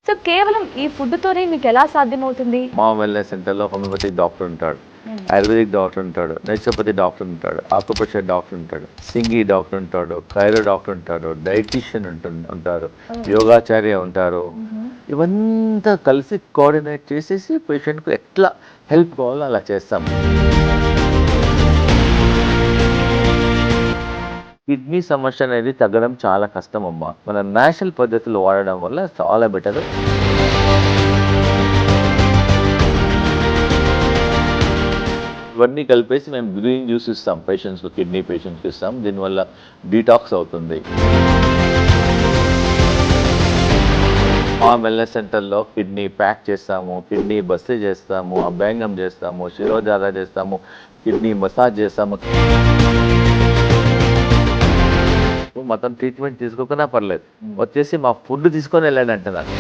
So కేవలం ఈ ఫుడ్‌తోనే మీకెలా సాధ్యమవుతుంది? మా వెల్నెస్ సెంటర్‌లో హోమియోపతి డాక్టర్ ఉంటాడు, ఆయుర్వేదిక్ డాక్టర్ ఉంటాడు, నేచురోపతి డాక్టర్ ఉంటాడు, ఆకుపంచర్ డాక్టర్ ఉంటాడు, సింగి డాక్టర్ ఉంటాడు, కైరో డాక్టర్ ఉంటాడు, డైటీషియన్ ఉంటారు, యోగాచార్య ఉంటారు. ఇవంతా కలిసి కోఆర్డినేట్ చేసేసి పేషెంట్‌కు ఎట్లా హెల్ప్ కావాలో అలా చేస్తాం. కిడ్నీ సమస్య అనేది తగ్గడం చాలా కష్టం అమ్మా. మన నేచురల్ పద్ధతులు వాడడం వల్ల చాలా బెటర్. ఇవన్నీ కలిపేసి మేము గ్రీన్ జ్యూస్ ఇస్తాం పేషెంట్స్కి, కిడ్నీ పేషెంట్స్కి ఇస్తాం. దీనివల్ల డీటాక్స్ అవుతుంది. మా వెల్నెస్ సెంటర్లో కిడ్నీ ప్యాక్ చేస్తాము, కిడ్నీ బస్సీ చేస్తాము, అభ్యంగం చేస్తాము, శిరోధార చేస్తాము, కిడ్నీ మసాజ్ చేస్తాము. మొత్తం ట్రీట్మెంట్ తీసుకోకుండా పర్లేదు, వచ్చేసి మా ఫుడ్ తీసుకొని వెళ్ళండి అంటున్నారు.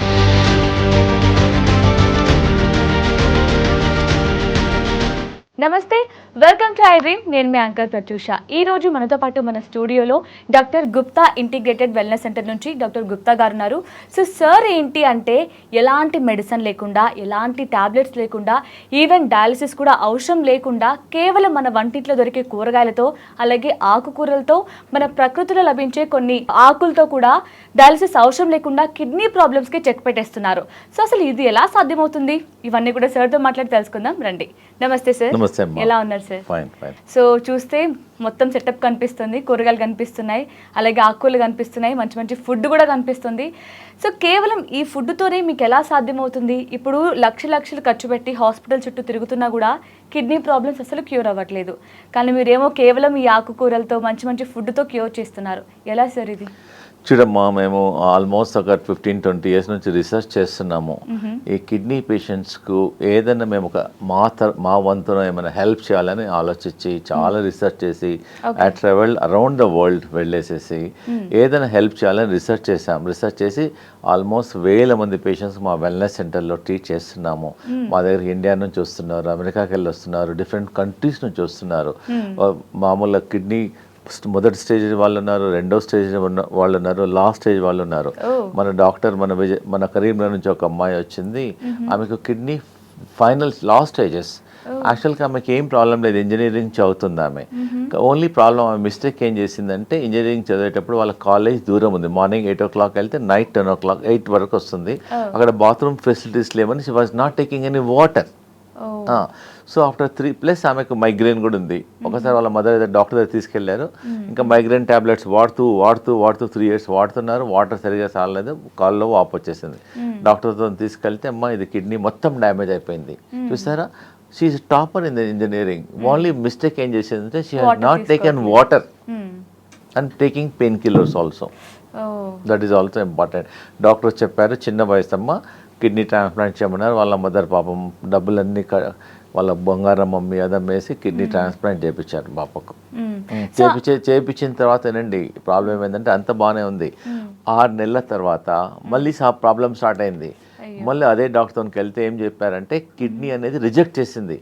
నమస్తే, వెల్కమ్ టు ఐ డ్రీమ్. నేను మీ యాంకర్ ప్రత్యూష. ఈ రోజు మనతో పాటు మన స్టూడియోలో doctor Gupta integrated wellness centre నుంచి డాక్టర్ గుప్తా గారు ఉన్నారు. సో సార్ ఏంటి అంటే ఎలాంటి మెడిసిన్ లేకుండా, ఎలాంటి టాబ్లెట్స్ లేకుండా, ఈవెన్ డయాలసిస్ కూడా అవసరం లేకుండా కేవలం మన వంటింట్లో దొరికే కూరగాయలతో, అలాగే ఆకుకూరలతో, మన ప్రకృతిలో లభించే కొన్ని ఆకులతో కూడా డయాలసిస్ అవసరం లేకుండా కిడ్నీ ప్రాబ్లమ్స్కి చెక్ పెట్టేస్తున్నారు. సో అసలు ఇది ఎలా సాధ్యమవుతుంది? ఇవన్నీ కూడా సార్తో మాట్లాడి తెలుసుకుందాం రండి. నమస్తే సార్. ఎలా ఉన్నారు సార్? సో చూస్తే మొత్తం సెటప్ కనిపిస్తుంది, కూరగాయలు కనిపిస్తున్నాయి, అలాగే ఆకుకూరలు కనిపిస్తున్నాయి, మంచి మంచి ఫుడ్ కూడా కనిపిస్తుంది. సో కేవలం ఈ ఫుడ్తోనే మీకు ఎలా సాధ్యమవుతుంది? ఇప్పుడు లక్షలు ఖర్చు పెట్టి హాస్పిటల్ చుట్టూ తిరుగుతున్నా కూడా కిడ్నీ ప్రాబ్లమ్స్ అసలు క్యూర్ అవ్వట్లేదు. కానీ మీరేమో కేవలం ఈ ఆకుకూరలతో, మంచి మంచి ఫుడ్తో క్యూర్ చేస్తున్నారు. ఎలా సార్ ఇది? చూడమ్మా, మేము ఆల్మోస్ట్ ఒక 15-20 ఇయర్స్ నుంచి రీసెర్చ్ చేస్తున్నాము. ఈ కిడ్నీ పేషెంట్స్కు ఏదైనా మేము ఒక మా వంతున ఏమైనా హెల్ప్ చేయాలని ఆలోచించి చాలా రీసెర్చ్ చేసి I travelled around the world వెళ్ళేసేసి ఏదైనా హెల్ప్ చేయాలని రీసెర్చ్ చేసి ఆల్మోస్ట్ 1000 మంది పేషెంట్స్ మా వెల్నెస్ సెంటర్లో ట్రీట్ చేస్తున్నాము. మా దగ్గర ఇండియా నుంచి వస్తున్నారు, అమెరికాకి వెళ్ళి వస్తున్నారు, డిఫరెంట్ కంట్రీస్ నుంచి వస్తున్నారు. మామూలుగా కిడ్నీ మొదటి స్టేజ్ వాళ్ళు ఉన్నారు, రెండో స్టేజ్ వాళ్ళు ఉన్నారు, లాస్ట్ స్టేజ్ వాళ్ళు ఉన్నారు. మన డాక్టర్ మన కరీంనగర్ నుంచి ఒక అమ్మాయి వచ్చింది. ఆమెకు కిడ్నీ లాస్ట్ స్టేజెస్. యాక్చువల్గా ఆమెకి ఏం ప్రాబ్లం లేదు, ఇంజనీరింగ్ చదువుతుంది ఆమె. ఓన్లీ ప్రాబ్లం ఆమె మిస్టేక్ ఏం చేసిందంటే, ఇంజనీరింగ్ చదివేటప్పుడు వాళ్ళ కాలేజ్ దూరం ఉంది. మార్నింగ్ 8 o'clock వెళ్తే నైట్ 10 o'clock 8 వరకు వస్తుంది. అక్కడ బాత్రూమ్ ఫెసిలిటీస్ లేవని she was not taking any water. So after 3+ ఆమెకు మైగ్రేన్ కూడా ఉంది. ఒకసారి వాళ్ళ మదర్ అయితే డాక్టర్ దగ్గర తీసుకెళ్లారు. ఇంకా మైగ్రేన్ టాబ్లెట్స్ వాడుతూ 3 years వాడుతున్నారు. వాటర్ సరిగా చాలలేదు, కాల్లో వాపు వచ్చేసింది. డాక్టర్తో తీసుకెళ్తే అమ్మ ఇది కిడ్నీ మొత్తం డ్యామేజ్ అయిపోయింది. చూసారా, she is topper in the engineering. Only mistake ఏం చేసిందంటే she has not taken water and taking pain killers also. That is also important. Doctor చెప్పారు చిన్న వయసు అమ్మ కిడ్నీ ట్రాన్స్ప్లాంట్ చేయమన్నారు. వాళ్ళ మదర్ పాపం డబ్బులన్నీ వాళ్ళ బంగారం మమ్మీ అదమ్మేసి కిడ్నీ ట్రాన్స్ప్లాంట్ చేయించారు పాపకు. చేయించిన తర్వాత ఏనండి ప్రాబ్లం ఏంటంటే అంత బాగానే ఉంది. 6 నెలల తర్వాత మళ్ళీ ప్రాబ్లం స్టార్ట్ అయింది. మళ్ళీ అదే డాక్టర్కి వెళ్తే ఏం చెప్పారంటే కిడ్నీ అనేది రిజెక్ట్ చేసింది.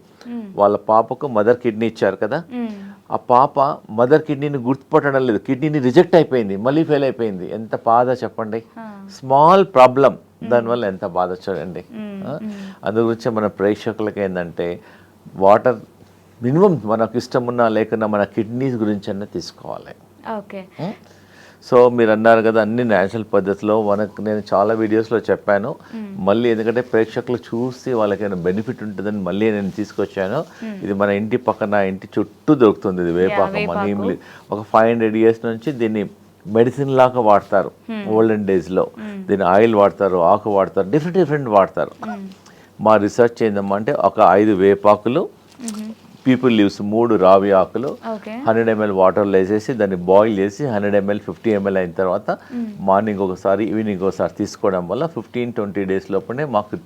వాళ్ళ పాపకు మదర్ కిడ్నీ ఇచ్చారు కదా, ఆ పాప మదర్ కిడ్నీని గుర్తుపట్టడం లేదు, కిడ్నీని రిజెక్ట్ అయిపోయింది, మళ్ళీ ఫెయిల్ అయిపోయింది. ఎంత బాధ చెప్పండి. స్మాల్ ప్రాబ్లం, దానివల్ల ఎంత బాధ చూడండి. అందు గురించి మన ప్రేక్షకులకి ఏంటంటే వాటర్ మినిమం మనకు ఇష్టం ఉన్నా లేకున్నా మన కిడ్నీస్ గురించి అన్న తీసుకోవాలి. ఓకే. సో మీరు అన్నారు కదా అన్ని న్యాచురల్ పద్ధతిలో నేను చాలా వీడియోస్లో చెప్పాను. మళ్ళీ ఎందుకంటే ప్రేక్షకులు చూసి వాళ్ళకైనా బెనిఫిట్ ఉంటుందని మళ్ళీ నేను తీసుకొచ్చాను. ఇది మన ఇంటి పక్కన, ఇంటి చుట్టూ దొరుకుతుంది. ఇది వేపాకు. మన ఒక 500 years నుంచి దీన్ని మెడిసిన్ లాగా వాడతారు. ఓల్డెన్ డేస్లో దీన్ని ఆయిల్ వాడతారు, ఆకు వాడతారు, డిఫరెంట్ వాడతారు. మా రీసెర్చ్ ఏందమ్మా అంటే ఒక 5 వేపాకులు, పీపుల్ లీవ్స్ 3 రావి ఆకులు 100 ml వాటర్లో వేసేసి దాన్ని బాయిల్ చేసి 100 ml 50 ml అయిన తర్వాత మార్నింగ్ ఒకసారి ఈవినింగ్ ఒకసారి తీసుకోవడం వల్ల 15-20 days లోపలనే మాకు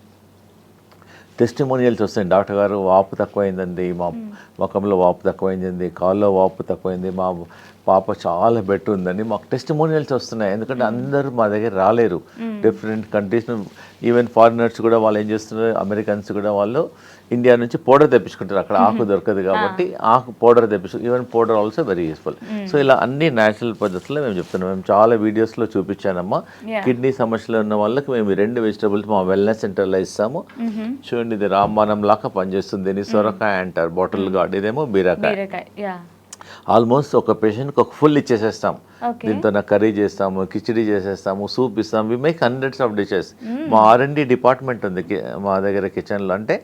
టెస్టిమోనియల్స్ వస్తాయి. డాక్టర్ గారు వాపు తక్కువైందండి, మా ముఖంలో వాపు తక్కువైంది, కాల్లో వాపు తక్కువైంది, మా పాప చాలా బెటర్ ఉందని మాకు టెస్టిమోనియల్స్ వస్తున్నాయి. ఎందుకంటే అందరూ మా దగ్గర రాలేరు, డిఫరెంట్ కంట్రీస్, ఈవెన్ ఫారినర్స్ కూడా వాళ్ళు ఏం చేస్తున్నారు, అమెరికన్స్ కూడా వాళ్ళు ఇండియా నుంచి పౌడర్ తెప్పించుకుంటారు. అక్కడ ఆకు దొరకదు కాబట్టి ఆకు పౌడర్ తెప్పించు, even powder also very useful. So ఇలా అన్ని న్యాచురల్ పద్ధతుల్లో మేము చెప్తున్నాం. మేము చాలా వీడియోస్లో చూపించానమ్మా. కిడ్నీ సమస్యలు ఉన్న వాళ్ళకి మేము ఈ 2 వెజిటబుల్స్ మా వెల్నెస్ సెంటర్లో ఇస్తాము. చూడండి, ఇది రాంబాణం లాగా పనిచేస్తుంది. దీన్ని సొరకాయ అంటారు, బాటిల్ గార్డ్. ఇదేమో బీరకాయ. ఆల్మోస్ట్ ఒక పేషెంట్కి ఒక ఫుల్ ఇచ్చేసేస్తాం. దీంతో కర్రీ చేస్తాము, కిచిడి చేసేస్తాము, సూప్ ఇస్తాము. We make hundreds of dishes. మా R&D డిపార్ట్మెంట్ ఉంది మా దగ్గర కిచెన్లో. అంటే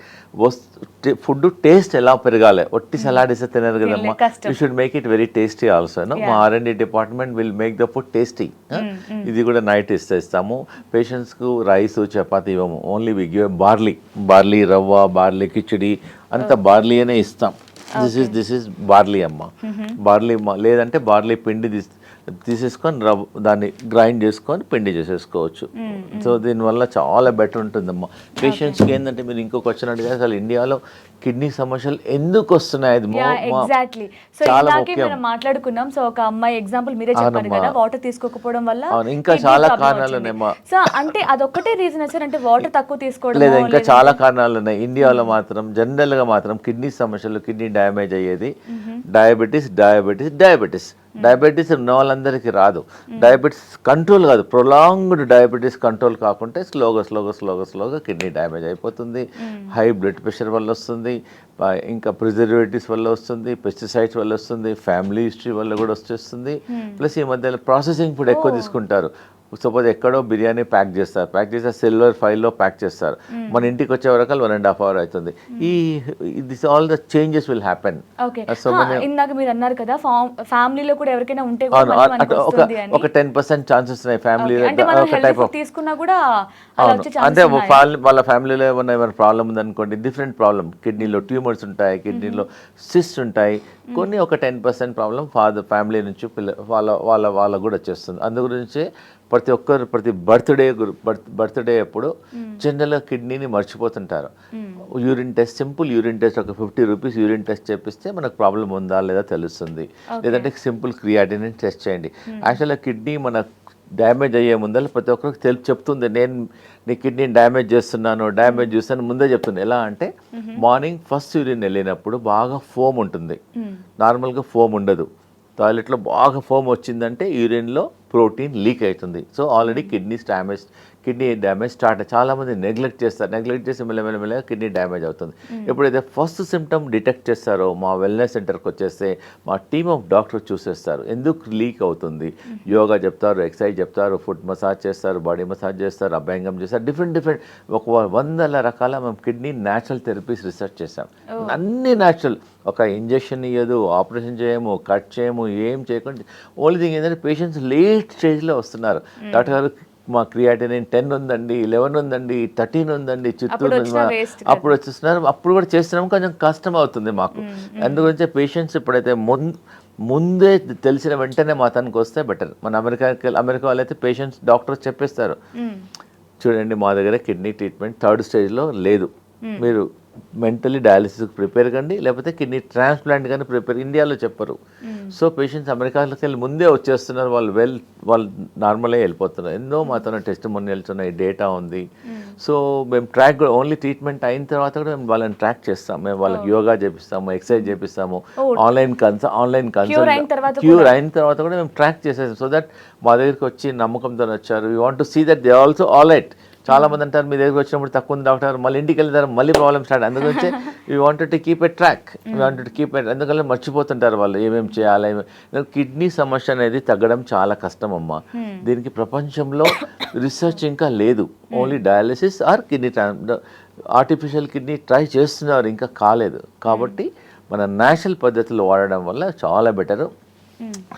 ఫుడ్ టేస్ట్ ఎలా పెరగాలి, ఒట్టి సలాడ్ ఇస్తే తినరు కదమ్మా, you should make it very tasty also. మా R&D department will make the food tasty. ఇది కూడా నైట్ ఇస్తాము. పేషెంట్స్కు రైస్ చపాతీ ఇవ్వము, ఓన్లీ వి గివ్ బార్లీ రవ్వ, బార్లీ కిచిడి అంతా బార్లీ అనే ఇస్తాం. దిస్ ఇస్ బార్లీ అమ్మ. బార్లీ లేదంటే బార్లీ పిండి తీసేసుకొని దాన్ని గ్రైండ్ చేసుకొని పిండి చేసేసుకోవచ్చు. సో దీనివల్ల చాలా బెటర్ ఉంటుందమ్మా. పేషెంట్స్కి ఏంటంటే, మీరు ఇంకొక క్వశ్చన్ అడిగారు, అసలు ఇండియాలో కిడ్నీ సమస్యలు ఎందుకు వస్తున్నాయి, అది ఎగ్జాక్ట్లీ. సో ఇందాకే మనం మాట్లాడుకున్నాం. సో ఒక అమ్మాయి ఎగ్జాంపుల్ మీరే చెప్పారు కదా, వాటర్ తీసుకోకపోవడం వల్ల. ఇంకా చాలా కారణాలు ఉన్నాయమ్మా. సో అంటే అదొక్కటే రీజన్ సార్, అంటే వాటర్ తక్కువ తీసుకోవడం లేదా ఇంకా చాలా కారణాలు ఉన్నాయి. ఇండియాలో మాత్రం జనరల్ గా మాత్రం కిడ్నీ సమస్యలు, కిడ్నీ డ్యామేజ్ అయ్యేది డయాబెటీస్ ఉన్న వాళ్ళందరికీ రాదు. డయాబెటీస్ కంట్రోల్ కాదు, ప్రొలాంగ్డ్ డయాబెటీస్ కంట్రోల్ కాకుంటే స్లోగా కిడ్నీ డ్యామేజ్ అయిపోతుంది. హై బ్లడ్ ప్రెషర్ వల్ల వస్తుంది, ఇంకా ప్రిజర్వేటివ్స్ వల్ల వస్తుంది, పెస్టిసైడ్స్ వల్ల వస్తుంది, ఫ్యామిలీ హిస్టరీ వల్ల కూడా వచ్చేస్తుంది. ప్లస్ ఈ మధ్యలో ప్రాసెసింగ్ ఫుడ్ ఎక్కువ తీసుకుంటారు. సపోజ్ ఎక్కడో బిర్యానీ ప్యాక్ చేస్తే సిల్వర్ ఫైల్లో ప్యాక్ చేస్తారు. మన ఇంటికి వచ్చే వరకు 1.5 hours అవుతుంది. This all the changes will happen. ఇందాక మీరు అన్నారు కదా, ఫ్యామిలీలో కూడా ఎవరికైనా ఉంటే ఒక 10% ఛాన్సెస్ ఉన్నాయి ఫ్యామిలీలో. ఒక టైప్ ఆఫ్ తీసుకున్నా కూడా అంటే వాళ్ళ ఫ్యామిలీలో ఏమైనా ప్రాబ్లం ఉందనుకోండి, డిఫరెంట్ ప్రాబ్లం, కిడ్నీలో ట్యూమర్స్ ఉంటాయి, కిడ్నీలో సిస్ట్ ఉంటాయి, కొన్ని ఒక 10% ప్రాబ్లం ఫ్యామిలీ నుంచి వాళ్ళకు కూడా వచ్చేస్తుంది. అందు గురించి ప్రతి బర్త్డే అప్పుడు జనరల్గా కిడ్నీని మర్చిపోతుంటారు. సింపుల్ యూరిన్ టెస్ట్ ఒక 50 రూపీస్ యూరిన్ టెస్ట్ చేపిస్తే మనకు ప్రాబ్లం ఉందా లేదా తెలుస్తుంది. లేదంటే సింపుల్ క్రియాటినిన్ టెస్ట్ చేయండి. యాక్చువల్గా కిడ్నీ మన డ్యామేజ్ అయ్యే ముందర ప్రతి ఒక్కరికి చెప్తుంది, నేను నీ కిడ్నీని డ్యామేజ్ చేస్తాను ముందే చెప్తుంది. ఎలా అంటే, మార్నింగ్ ఫస్ట్ యూరిన్ వెళ్ళినప్పుడు బాగా ఫోమ్ ఉంటుంది, నార్మల్గా ఫోమ్ ఉండదు. టాయిలెట్లో బాగా ఫోమ్ వచ్చిందంటే యూరిన్లో ప్రోటీన్ లీక్ అవుతుంది. So already kidney damage start. చాలామంది నెగ్లెక్ట్ చేసి మెల్లమెల్లగా కిడ్నీ డ్యామేజ్ అవుతుంది. ఎప్పుడైతే ఫస్ట్ సిమ్టమ్ డిటెక్ట్ చేస్తారో మా వెల్నెస్ సెంటర్కి వచ్చేస్తే మా టీమ్ ఆఫ్ డాక్టర్స్ చూసేస్తారు, ఎందుకు లీక్ అవుతుంది. యోగా చెప్తారు, ఎక్సర్సైజ్ చెప్తారు, ఫుట్ మసాజ్ చేస్తారు, బాడీ మసాజ్ చేస్తారు, అభ్యంగం చేస్తారు, డిఫరెంట్ ఒక 100 రకాల మేము కిడ్నీ న్యాచురల్ థెరపీస్ రీసెర్చ్ చేసాం. అన్నీ న్యాచురల్. ఒక ఇంజెక్షన్ ఇవ్వదు, ఆపరేషన్ చేయము, కట్ చేయము, ఏం చేయకుండా. ఓన్లీ థింగ్ ఏంటంటే పేషెంట్స్ లేట్ స్టేజ్లో వస్తున్నారు. డాక్టర్ గారు మా క్రియాటినిన్ 10 ఉందండి, 11 ఉందండి, 13 ఉందండి, చిత్తూరు అప్పుడు వచ్చేస్తున్నారు. అప్పుడు కూడా చేస్తున్నాము, కొంచెం కష్టం అవుతుంది మాకు. అందుగురించే పేషెంట్స్ ఇప్పుడైతే ముందే తెలిసిన వెంటనే మా తనకు వస్తే బెటర్. మన అమెరికా వాళ్ళైతే పేషెంట్స్ డాక్టర్స్ చెప్పేస్తారు, చూడండి మా దగ్గర కిడ్నీ ట్రీట్మెంట్ 3rd స్టేజ్లో లేదు, మీరు మెంటలీ డయాలిసిస్కి ప్రిపేర్ కండి, లేకపోతే కిడ్నీ ట్రాన్స్ప్లాంట్ కానీ ప్రిపేర్. ఇండియాలో చెప్పరు. సో పేషెంట్స్ అమెరికాలోకి వెళ్ళి ముందే వచ్చేస్తున్నారు, వాళ్ళు నార్మల్గా వెళ్ళిపోతున్నారు. ఎన్నో మాతో టెస్టిమోనియల్స్ ఉన్నాయి, డేటా ఉంది. సో మేము ట్రాక్ కూడా ఓన్లీ ట్రీట్మెంట్ అయిన తర్వాత కూడా మేము వాళ్ళని ట్రాక్ చేస్తాం. మేము వాళ్ళకి యోగా చేపిస్తాము, ఎక్సర్సైజ్ చేపిస్తాము, ఆన్లైన్ క్యూర్ అయిన తర్వాత కూడా మేము ట్రాక్ చేసేస్తాం. సో దట్ మా దగ్గరికి వచ్చి నమ్మకంతో వచ్చారు. You want to see that they also all right. చాలా మంది అంటారు, మీ దగ్గరికి వచ్చినప్పుడు తక్కువ ఉంది డాక్టర్, మళ్ళీ ఇంటికి వెళ్తారు, మళ్ళీ ప్రాబ్లమ్ స్టార్ట్. అందుగురించి you wanted to keep a track, ఎందుకంటే మర్చిపోతుంటారు వాళ్ళు ఏమేమి చేయాలి. కిడ్నీ సమస్య అనేది తగ్గడం చాలా కష్టం అమ్మా. దీనికి ప్రపంచంలో రీసెర్చ్ ఇంకా లేదు. Only dialysis are kidney artificial kidney try చేస్తున్నారు, ఇంకా కాలేదు. కాబట్టి మన నేచురల్ పద్ధతులు వాడడం వల్ల చాలా బెటరు.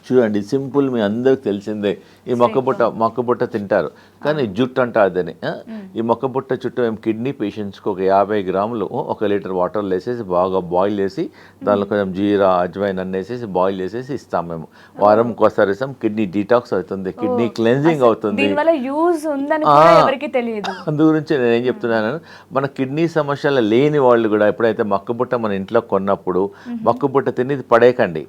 చూడండి, సింపుల్, మీ అందరికి తెలిసిందే. ఈ మొక్కబుట్ట తింటారు, కానీ జుట్టు అంటారు దాన్ని. ఈ మొక్కబుట్ట చుట్టూ మేము కిడ్నీ పేషెంట్స్కి ఒక 50 గ్రాములు 1 లీటర్ వాటర్లో వేసేసి బాగా బాయిల్ చేసి దానిలో కొంచెం జీరా, అజ్వైన్ అన్నేసేసి బాయిల్ చేసేసి ఇస్తాం. మేము వారంకి ఒకసారి ఇస్తాం. కిడ్నీ డీటాక్స్ అవుతుంది, కిడ్నీ క్లెన్జింగ్ అవుతుంది. అందు గురించి నేను ఏం చెప్తున్నాను, మన కిడ్నీ సమస్యలు లేని వాళ్ళు కూడా ఎప్పుడైతే మొక్కబుట్ట మన ఇంట్లో కొన్నప్పుడు మొక్కబుట్ట తిని పడేయకండి.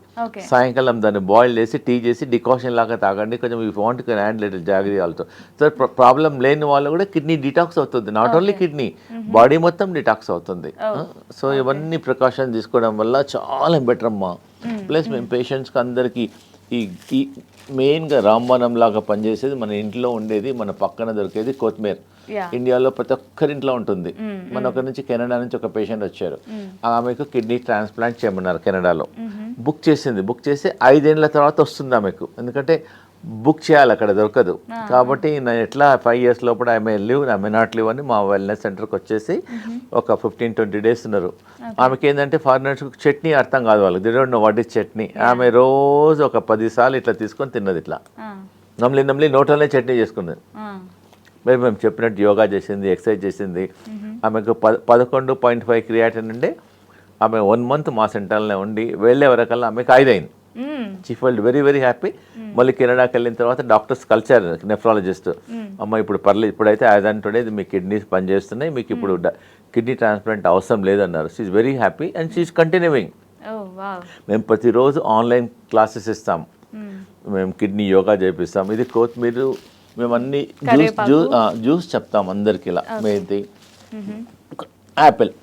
సాయంకాలం దాన్ని బాయిల్ చేసి టీ చేసి డికాషన్ లాగా తాగండి, కొంచెం you want can hand little జాగ్రత్త ఆల్సో. సో ప్రాబ్లం లేని వాళ్ళు కూడా కిడ్నీ డిటాక్స్ అవుతుంది, నాట్ ఓన్లీ కిడ్నీ, బాడీ మొత్తం డిటాక్స్ అవుతుంది. సో ఇవన్నీ ప్రికాషన్ తీసుకోవడం వల్ల చాలా బెటర్ అమ్మా. ప్లస్ మేము పేషెంట్స్కి అందరికీ ఈ మెయిన్గా రాంబాణం లాగా పనిచేసేది మన ఇంట్లో ఉండేది, మన పక్కన దొరికేది కొత్తిమీర. ఇండియాలో ప్రతి ఒక్కరింట్లో ఉంటుంది. మన ఒక నుంచి కెనడా నుంచి ఒక పేషెంట్ వచ్చారు, ఆమెకు కిడ్నీ ట్రాన్స్ప్లాంట్ చేయమన్నారు కెనడాలో. బుక్ చేసి 5 ఏళ్ళ తర్వాత వస్తుంది ఆమెకు, ఎందుకంటే బుక్ చేయాలి, అక్కడ దొరకదు. కాబట్టి నేను ఎట్లా 5 years లోపల ఆమె నాట్ లీవ్ అని మా వెల్నెస్ సెంటర్కి వచ్చేసి ఒక 15-20 days ఉన్నారు. ఆమెకి ఏంటంటే ఫారినర్స్ చట్నీ అర్థం కాదు, వాళ్ళకి they don't know what is chutney. ఆమె రోజు ఒక 10 సార్లు ఇట్లా తీసుకొని తిన్నది, ఇట్లా నమ్లి నోట్లోనే చట్నీ చేసుకున్నది. మేము చెప్పినట్టు యోగా చేసింది, ఎక్సర్సైజ్ చేసింది. ఆమెకు 11.5 క్రియాటిన్ ఉండే. ఆమె 1 month మా సెంటర్లోనే ఉండి వెళ్ళే వరకల్లా ఆమెకు 5 అయింది. She felt very very happy. మళ్ళీ కెనడాకి వెళ్ళిన తర్వాత డాక్టర్స్ కల్చర్ నెఫ్రాలజిస్ట్, అమ్మ ఇప్పుడు పర్లేదు, ఇప్పుడైతే యాజ్ ఆన్ టుడే మీ కిడ్నీస్ పనిచేస్తున్నాయి, మీకు ఇప్పుడు కిడ్నీ ట్రాన్స్ప్లాంట్ అవసరం లేదన్నారు. She's very happy and she's continuing. మేము ప్రతిరోజు ఆన్లైన్ క్లాసెస్ ఇస్తాం, మేము కిడ్నీ యోగా చేపిస్తాం. ఇది కొత్తిమీర, మేము అన్ని జ్యూస్ చెప్తాం అందరికి, ఇలా మేది, యాపిల్,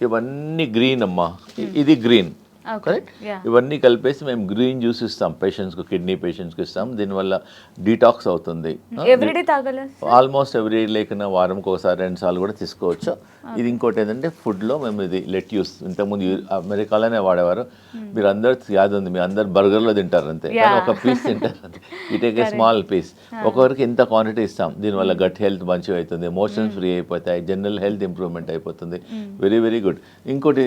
ఇవన్నీ గ్రీన్ అమ్మా, ఇది గ్రీన్ కరెక్ట్. ఇవన్నీ కలిపేసి మేము గ్రీన్ జ్యూస్ ఇస్తాం పేషెంట్స్కి, కిడ్నీ పేషెంట్స్కి ఇస్తాం. దీనివల్ల డీటాక్స్ అవుతుంది. ఆల్మోస్ట్ ఎవ్రీ లేకుండా వారంకి ఒకసారి 2 సార్లు కూడా తీసుకోవచ్చు. ఇది ఇంకోటి ఏంటంటే ఫుడ్లో మేము ఇది లెట్యూస్, ఇంతకుముందు అమెరికాలోనే వాడేవారు, మీరు అందరు యాद ఉంది, మీ అందరు బర్గర్లో తింటారు అంతే, కానీ ఒక పీస్ తింటారు, ఈ టేక్ ఏ స్మాల్ పీస్. ఒకరికి ఇంత క్వాంటిటీ ఇస్తాం. దీనివల్ల గట్ హెల్త్ మంచిగా అవుతుంది, ఎమోషన్స్ ఫ్రీ అయిపోతాయి, జనరల్ హెల్త్ ఇంప్రూవ్మెంట్ అయిపోతుంది. Very very good. ఇంకోటి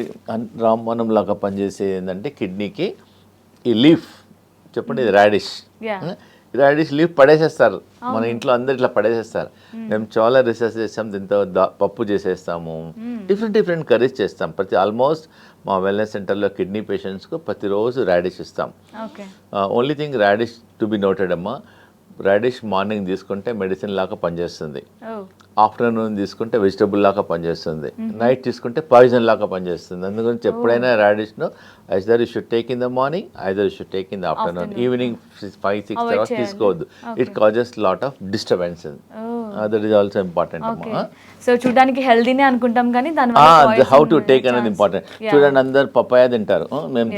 రామబాణం లాగా పనిచేసే ఏంటంటే కిడ్నీకి ఈ లీఫ్, చెప్పండి, ఇది రాడిష్ లీఫ్ పడేసేస్తారు మన ఇంట్లో, అందరు ఇట్లా పడేసేస్తారు. మేము చాలా రీసెర్చ్ చేస్తాం, దీంతో పప్పు చేసేస్తాము, డిఫరెంట్ కర్రీస్ చేస్తాం. ఆల్మోస్ట్ మా వెల్నెస్ సెంటర్లో కిడ్నీ పేషెంట్స్కు ప్రతిరోజు రాడిష్ ఇస్తాం. Only thing radish to be noted అమ్మా, రాడిష్ మార్నింగ్ తీసుకుంటే మెడిసిన్ లాగా పనిచేస్తుంది, ఆఫ్టర్నూన్ తీసుకుంటే వెజిటబుల్ లాగా పనిచేస్తుంది, నైట్ తీసుకుంటే పాయిజన్ లాగా పనిచేస్తుంది. అందుగురించి ఎప్పుడైనా రాడిష్ను either you should take in the morning, either you should take in the afternoon. Evening 5-6 hours తీసుకోవద్దు, it causes lot of disturbance. That is also important అమ్మా. సో చూడడానికి హెల్దీనే అనుకుంటాం కానీ హౌ టు టేక్ అనేది ఇంపార్టెంట్. చూడండి, అందరు పపాయ తింటారు, మేము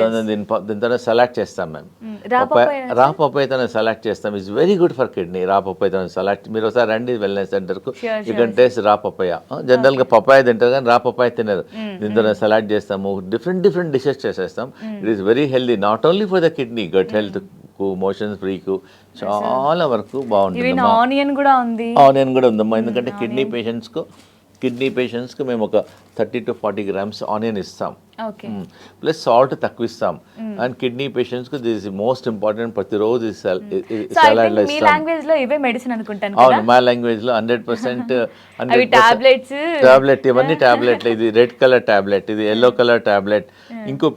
దీంతో సలాడ్ చేస్తాం. మేము రా పపాయతో సలాడ్ చేస్తాం, it's very good for kidney. Raw పపాయతో సలాడ్ మీరు ఒకసారి రండి వెల్నెస్ సెంటర్కు, you can taste raw papaya. జనరల్గా పపాయ తింటారు కానీ రా పపాయ తినరు. దీంతో సలాడ్ చేస్తాము, డిఫరెంట్ డిషెస్ చేసేస్తాం. It is very healthy, not only for the kidney, gut health కు, మోషన్స్ ఫ్రీకు చాలా వరకు బాగుంటుంది. ఆనియన్ కూడా ఉందమ్మా, ఎందుకంటే కిడ్నీ పేషెంట్స్కి మేము ఒక 30 to 40 grams ఆనియన్ ఇస్తాం, ప్లస్ సాల్ట్ తక్కువ ఇస్తాం. అండ్ కిడ్నీ పేషెంట్స్కి దిస్ ఇస్ మోస్ట్ ఇంపార్టెంట్, ప్రతిరోజు సలాడ్లో ఇస్తాం. అవును, మా లాంగ్వేజ్లో 100% టాబ్లెట్, ఇవన్నీ టాబ్లెట్లు. ఇది రెడ్ కలర్ టాబ్లెట్, ఇది ఎల్లో కలర్ టాబ్లెట్, ఇంకో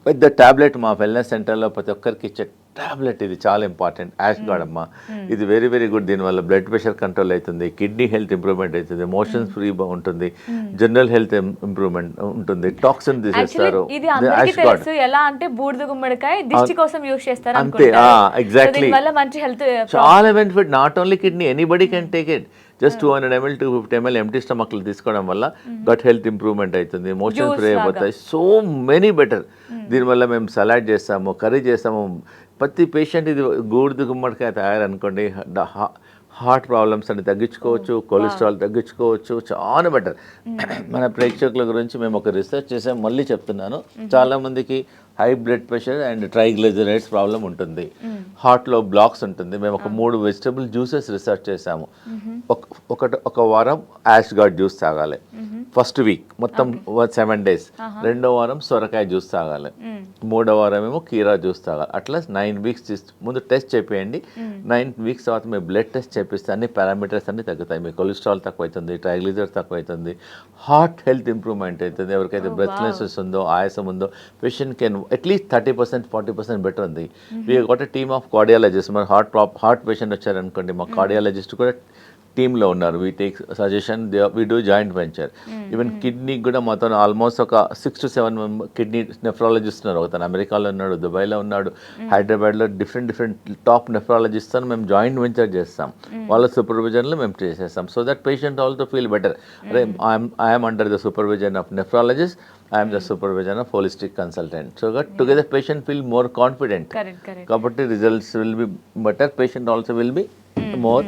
పెద్ద టాబ్లెట్ మా వెల్నెస్ సెంటర్లో ప్రతి ఒక్కరికి ఇచ్చే టాబ్లెట్, ఇది చాలా ఇంపార్టెంట్, యాష్ గార్డ్ అమ్మా. ఇది వెరీ వెరీ గుడ్. దీనివల్ల బ్లడ్ ప్రెషర్ కంట్రోల్ అవుతుంది, కిడ్నీ హెల్త్ ఇంప్రూవ్మెంట్ అవుతుంది, ఎమోషన్స్ ఫ్రీ బాగుంటుంది, జనరల్ హెల్త్ ఇంప్రూవ్మెంట్ ఉంటుంది, టాక్సిన్ తీసేస్తారు. యాష్ గార్డ్ ఎలా అంటే బూడిద గుమ్మడికాయ దిష్టి కోసం యూస్ చేస్తారు అంతే, ఎగ్జాక్ట్లీ. మంచి హెల్త్, చాలా benefit, not only kidney, anybody can take it. Just 200 ml 250 ml empty స్టమక్లు తీసుకోవడం వల్ల గట్ హెల్త్ ఇంప్రూవ్మెంట్ అవుతుంది, ఎమోషన్స్ ఫ్రీ అయిపోతాయి, సో మెనీ బెటర్. దీనివల్ల మేము సలాడ్ చేస్తాము, కర్రీ చేస్తాము. ప్రతి పేషెంట్ ఇది గూడిద గుమ్మడికాయ తయారనుకోండి, హార్ట్ ప్రాబ్లమ్స్ అని తగ్గించుకోవచ్చు, కొలెస్ట్రాల్ తగ్గించుకోవచ్చు, చాలా బెటర్. మన ప్రేక్షకుల గురించి మేము ఒక రీసెర్చ్ చేసాం, మళ్ళీ చెప్తున్నాను. చాలామందికి high blood pressure and triglycerides problem ఉంటుంది, హార్ట్లో బ్లాక్స్ ఉంటుంది. మేము ఒక 3 వెజిటబుల్ జ్యూసెస్ రీసెర్చ్ చేసాము. ఒక వారం యాష్ గార్డ్ జ్యూస్ తాగాలి, ఫస్ట్ వీక్ మొత్తం 7 days. రెండో వారం సొరకాయ జ్యూస్ తాగాలి, మూడో వారం ఏమో కీరా జ్యూస్ తాగాలి. అట్లా 9 weeks ముందు టెస్ట్ చేయండి. 9 weeks తర్వాత మీ బ్లడ్ టెస్ట్ చేపిస్తే అన్ని పారామీటర్స్ అన్ని తగ్గుతాయి. మీ కొలెస్ట్రాల్ తక్కువ అవుతుంది, ట్రైగ్లిజరైడ్స్ తక్కువ అవుతుంది, హార్ట్ హెల్త్ ఇంప్రూవ్మెంట్ అవుతుంది. ఎవరికైతే బ్రెత్లెస్నెస్ ఉందో, ఆయాసం ఉందో, పేషెంట్ కెన్ అట్లీస్ట్ 30% 40% బెటర్ ఉంది. We got a team of cardiologist. మన హార్ట్ పేషెంట్ వచ్చారనుకోండి, మా కార్డియాలజిస్ట్ కూడా టీంలో ఉన్నారు. We take suggestion, we do joint venture. Even కిడ్నీకి కూడా మాతో ఆల్మోస్ట్ ఒక 6 to 7 కిడ్నీ నెఫ్రాలజిస్ట్ ఉన్నారు. ఒకతను అమెరికాలో ఉన్నాడు, దుబాయ్లో ఉన్నాడు, హైదరాబాద్లో డిఫరెంట్ టాప్ నెఫ్రాలజిస్ట్ అని మేము జాయింట్ వెంచర్ చేస్తాం. వాళ్ళ సూపర్విజన్లో మేము చేసేస్తాం. So that patient also feel better. అరే I'm under the supervision of nephrologist, I am the supervision of holistic consultant. So that together patient feel more confident. Correct. కాబట్టి results will be better. Patient also will be more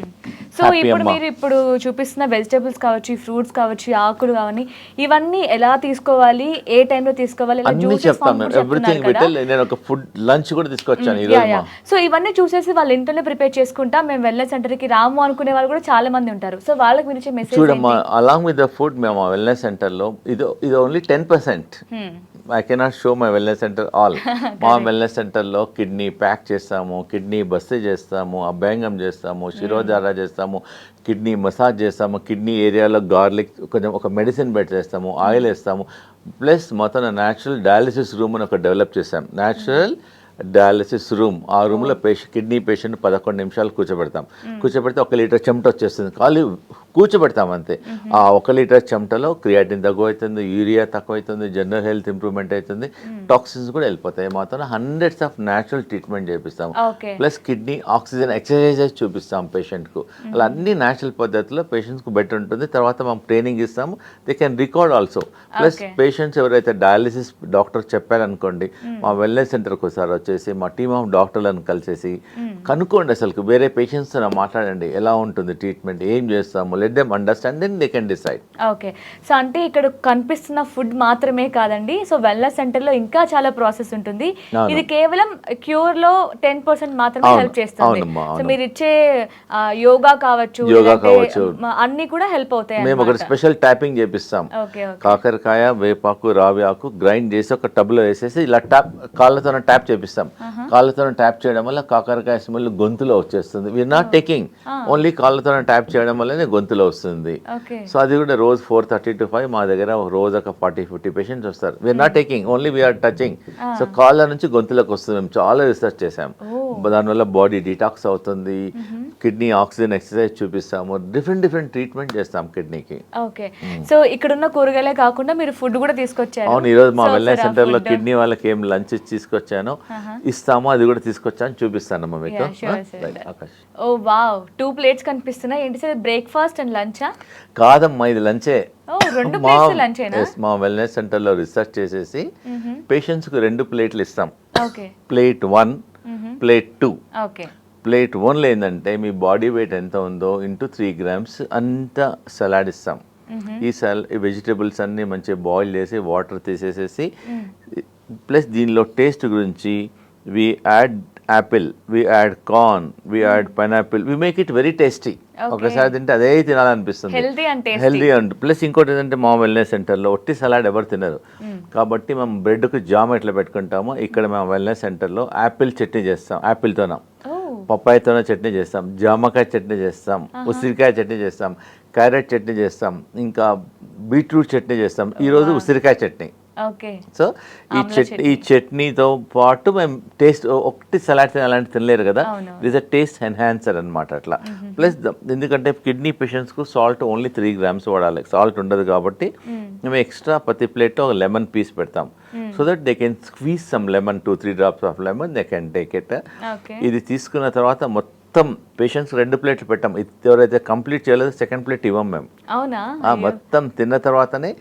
so ఇప్పుడు మీరు ఇప్పుడు చూపిస్తున్న vegetables కావచ్చు, fruits కావచ్చు, ఆకులు కావని, ఇవన్నీ ఎలా తీసుకోవాలి, ఏ టైంలో తీసుకోవాలి, అన్ని చెప్తాను. Everything vital. నేను ఒక ఫుడ్ లంచ్ కూడా తీసుకొచ్చాను ఈ రోజు. సో ఇవన్నీ చూసేసి వాళ్ళు ఇంట్లోనే ప్రిపేర్ చేసుకుంటా మేము వెల్నెస్ సెంటర్కి రాము అనుకునే వాళ్ళు కూడా చాలా మంది ఉంటారు. సో వాళ్ళకి మీరు ఇచ్చే మెసేజ్ చూడమ్మా, అలాంగ్ విత్ ద ఫుడ్ మేము వెల్నెస్ సెంటర్లో ఇది only 10%. I cannot show my wellness centre all. మా వెల్నెస్ సెంటర్లో కిడ్నీ ప్యాక్ చేస్తాము, కిడ్నీ బస్తీ చేస్తాము, అభ్యంగం చేస్తాము, శిరోధార చేస్తాము, కిడ్నీ మసాజ్ చేస్తాము, కిడ్నీ ఏరియాలో గార్లిక్ కొంచెం ఒక మెడిసిన్ పెట్టేస్తాము, ఆయిల్ వేస్తాము. ప్లస్ మొత్తం న్యాచురల్ డయాలిసిస్ రూమ్ అని ఒక డెవలప్ చేస్తాం. Natural dialysis room. ఆ రూమ్లో కిడ్నీ పేషెంట్ 11 నిమిషాలు కూర్చోబెడతాం. కూర్చోబెడితే 1 లీటర్ చెమట వచ్చేస్తుంది. ఖాళీ కూర్చోబెడతాం అంతే. ఆ 1 లీటర్ చెమటలో క్రియాటిన్ తక్కువ అవుతుంది, యూరియా తక్కువ అవుతుంది, జనరల్ హెల్త్ ఇంప్రూవ్మెంట్ అవుతుంది, టాక్సిన్స్ కూడా వెళ్ళిపోతాయి. మాత్రం హండ్రెడ్స్ ఆఫ్ న్యాచురల్ ట్రీట్మెంట్ చేపిస్తాం. ప్లస్ కిడ్నీ ఆక్సిజన్ ఎక్సర్సైజెస్ చూపిస్తాం పేషెంట్కు. అలా అన్ని న్యాచురల్ పద్ధతిలో పేషెంట్స్కు బెటర్ ఉంటుంది. తర్వాత మనం ట్రైనింగ్ ఇస్తాము. They can record also. Plus patients ఎవరైతే డయాలిసిస్ డాక్టర్ చెప్పారనుకోండి, మా వెల్నెస్ సెంటర్కి ఒకసారి వచ్చేసి మా టీమ్ ఆఫ్ డాక్టర్లను కలిసేసి కనుక్కోండి. అసలు వేరే పేషెంట్స్తో మాట్లాడండి, ఎలా ఉంటుంది ట్రీట్మెంట్, ఏం చేస్తాము, let them understand, then they can decide. Okay. So అంటే ఇక్కడ కనిపిస్తున్న ఫుడ్ మాత్రమే కాదండి, సో వెల్నెస్ సెంటర్లో ఇంకా చాలా ప్రాసెస్ ఉంటుంది. ఇది కేవలం క్యూర్ లో 10% మాత్రమే హెల్ప్ చేస్తుంది. సో మీరు ఇచ్చే యోగా కావచ్చు అన్ని కూడా హెల్ప్ అవుతాయి. మేము ఒక స్పెషల్ ట్యాపింగ్ చేపిస్తాం. కాకరకాయ, వేపాకు, రావి ఆకు గ్రైండ్ చేసి ఒక టబ్లో వేసేసి ఇలా కాళ్ళతో ట్యాప్ చేపిస్తాం. కాళ్ళతో ట్యాప్ చేయడం వల్ల కాకరకాయ స్మెల్ గొంతులో వచ్చేస్తుంది. వీఆర్ నాట్ టేకింగ్, ఓన్లీ కాళ్ళతో ట్యాప్ చేయడం వల్లనే గొంతులో వస్తుంది. సో అది కూడా రోజు 4:30 to 5 మా దగ్గర రోజు ఒక 40-50 పేషెంట్స్ వస్తారు. We're not taking, only we're touching. So కాళ్ళ నుంచి గొంతులోకి వస్తుంది. మేము చాలా రీసెర్చ్ చేసాం. దానివల్ల బాడీ డిటాక్స్ అవుతుంది, కిడ్నీ ఆక్సిజన్ ఎక్సర్సైజ్ చూపిస్తాము, డిఫరెంట్ ట్రీట్మెంట్ చేస్తాం కిడ్నీకి. ఓకే. సో ఇక్కడ ఉన్న కూరగాయలే కాకుండా మీరు ఫుడ్ కూడా తీసుకొచ్చారు. అవును, ఈరోజు మా వెల్నెస్ సెంటర్లో కిడ్నీ వాళ్ళకి ఏం లంచ్ తీసుకొచ్చాను, ఇస్తాము, అది కూడా తీసుకొచ్చాను, చూపిస్తానమ్మా మీకు. ఓ వావ్, 2 plates కనిపిస్తున్నాయి. ఏంటి సార్, బ్రేక్ఫాస్ట్ అండ్ లంచా? కాదమ్మా, ఇది లంచే. మా వెల్నెస్ సెంటర్లో రీసెర్చ్ చేసేసి పేషెంట్స్కి 2 ప్లేట్లు ఇస్తాం. Plate 1, plate 2. ప్లేట్ 1లో ఏంటంటే మీ బాడీ వెయిట్ ఎంత ఉందో ఇంటూ 3 grams అంత సలాడ్ ఇస్తాం. ఈ వెజిటేబుల్స్ అన్నీ మంచిగా బాయిల్ చేసి వాటర్ తీసేసేసి, ప్లస్ దీనిలో టేస్ట్ గురించి we add apple, we add corn, we add pineapple, we make it very tasty. ఒకసారి తింటే అదే తినాలనిపిస్తుంది, హెల్దీ అండ్ ప్లస్ ఇంకోటి ఏంటంటే మా వెల్నెస్ సెంటర్లో ఒట్టి సలాడ్ ఎవరు తినరు. కాబట్టి మేము బ్రెడ్కు జామ్ ఎట్లా పెట్టుకుంటామో ఇక్కడ మా వెల్నెస్ సెంటర్లో యాపిల్ చట్నీ చేస్తాం. యాపిల్తోన, పప్పాయితోనే చట్నీ చేస్తాం, జామకాయ చట్నీ చేస్తాం, ఉసిరికాయ చట్నీ చేస్తాం, క్యారెట్ చట్నీ చేస్తాం, ఇంకా బీట్రూట్ చట్నీ చేస్తాం. ఈరోజు ఉసిరికాయ చట్నీ. సో ఈ చట్నీతో పాటు మేము టేస్ట్, ఒకటి సలాడ్ అలాంటి తినలేరు కదా, it is a taste enhancer అనమాట అట్లా. ప్లస్ ఎందుకంటే కిడ్నీ పేషెంట్స్కు సాల్ట్ ఓన్లీ 3 grams వాడాలి, సాల్ట్ ఉండదు కాబట్టి మేము ఎక్స్ట్రా ప్రతి ప్లేట్లో ఒక లెమన్ పీస్ పెడతాం. So that they can squeeze some lemon, 2-3 drops of lemon, they can take it. ఇది తీసుకున్న తర్వాత మొత్తం పేషెంట్స్ 2 ప్లేట్లు పెట్టాం. ఎవరైతే కంప్లీట్ చేయలేదో సెకండ్ ప్లేట్ ఇవ్వం మేము. మొత్తం తిన్న తర్వాతనే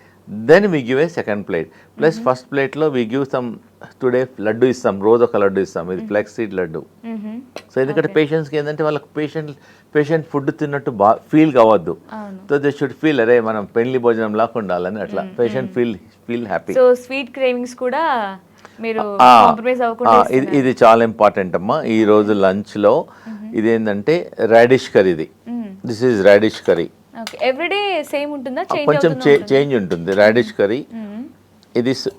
then we give a second plate. Plus first ప్లేట్లో we give some, today laddu ఇస్తాం, రోజు ఒక లడ్డు ఇస్తాం. ఇది ఫ్లెక్స్ సీడ్ లడ్డు. సో ఎందుకంటే పేషెంట్స్కి ఏంటంటే వాళ్ళకి పేషెంట్ ఫుడ్ తిన్నట్టు ఫీల్ కావద్దు. సో దే షుడ్ ఫీల్, అరే మనం పెళ్లి భోజనం లాగా ఉండాలని, అట్లా patient feel happy. So sweet cravings కూడా మీరు ఇది చాలా ఇంపార్టెంట్ అమ్మా. ఈ రోజు లంచ్లో ఇది ఏంటంటే రాడిష్ కర్రీది. This is radish curry. Everyday same ఉంటుందా? కొంచెం చేంజ్ ఉంటుంది. రాడిష్ కర్రీ,